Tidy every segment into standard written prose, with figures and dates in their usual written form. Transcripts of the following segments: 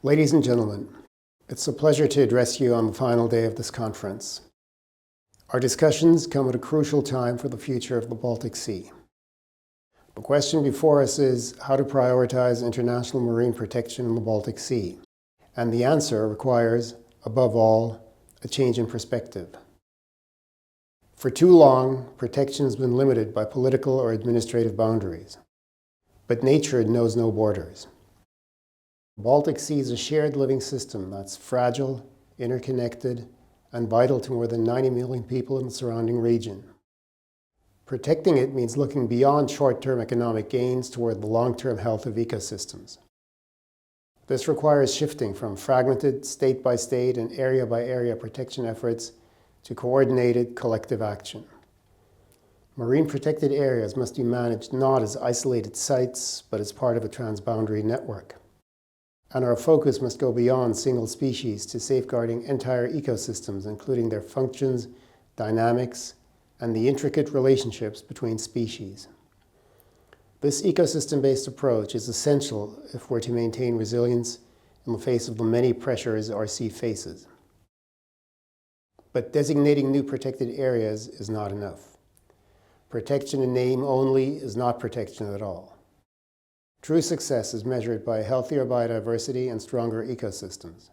Ladies and gentlemen, it's a pleasure to address you on the final day of this conference. Our discussions come at a crucial time for the future of the Baltic Sea. The question before us is how to prioritize international marine protection in the Baltic Sea, and the answer requires, above all, a change in perspective. For too long, protection has been limited by political or administrative boundaries. But nature knows no borders. The Baltic Sea is a shared living system that's fragile, interconnected, and vital to more than 90 million people in the surrounding region. Protecting it means looking beyond short-term economic gains toward the long-term health of ecosystems. This requires shifting from fragmented state-by-state and area-by-area protection efforts to coordinated collective action. Marine protected areas must be managed not as isolated sites, but as part of a transboundary network. And our focus must go beyond single species to safeguarding entire ecosystems, including their functions, dynamics, and the intricate relationships between species. This ecosystem-based approach is essential if we're to maintain resilience in the face of the many pressures our sea faces. But designating new protected areas is not enough. Protection in name only is not protection at all. True success is measured by healthier biodiversity and stronger ecosystems.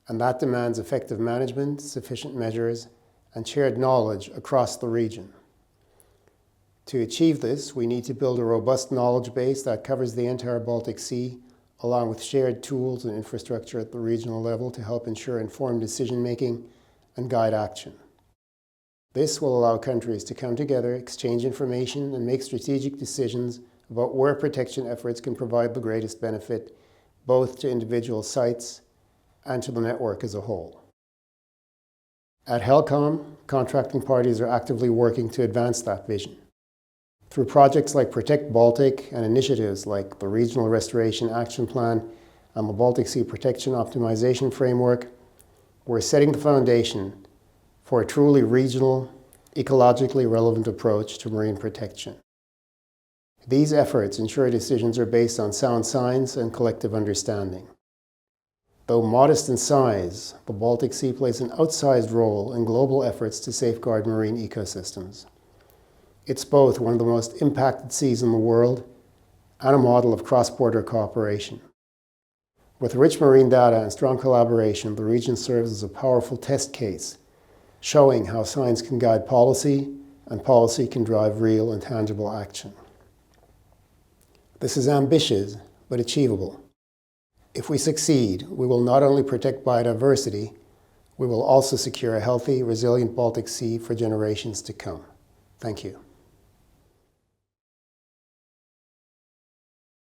And that demands effective management, sufficient measures, and shared knowledge across the region. To achieve this, we need to build a robust knowledge base that covers the entire Baltic Sea, along with shared tools and infrastructure at the regional level to help ensure informed decision-making and guide action. This will allow countries to come together, exchange information, and make strategic decisions about where protection efforts can provide the greatest benefit, both to individual sites and to the network as a whole. At HELCOM, contracting parties are actively working to advance that vision. Through projects like Protect Baltic and initiatives like the Regional Restoration Action Plan and the Baltic Sea Protection Optimization Framework, we're setting the foundation for a truly regional, ecologically relevant approach to marine protection. These efforts ensure decisions are based on sound science and collective understanding. Though modest in size, the Baltic Sea plays an outsized role in global efforts to safeguard marine ecosystems. It's both one of the most impacted seas in the world and a model of cross-border cooperation. With rich marine data and strong collaboration, the region serves as a powerful test case, showing how science can guide policy and policy can drive real and tangible action. This is ambitious, but achievable. If we succeed, we will not only protect biodiversity, we will also secure a healthy, resilient Baltic Sea for generations to come. Thank you.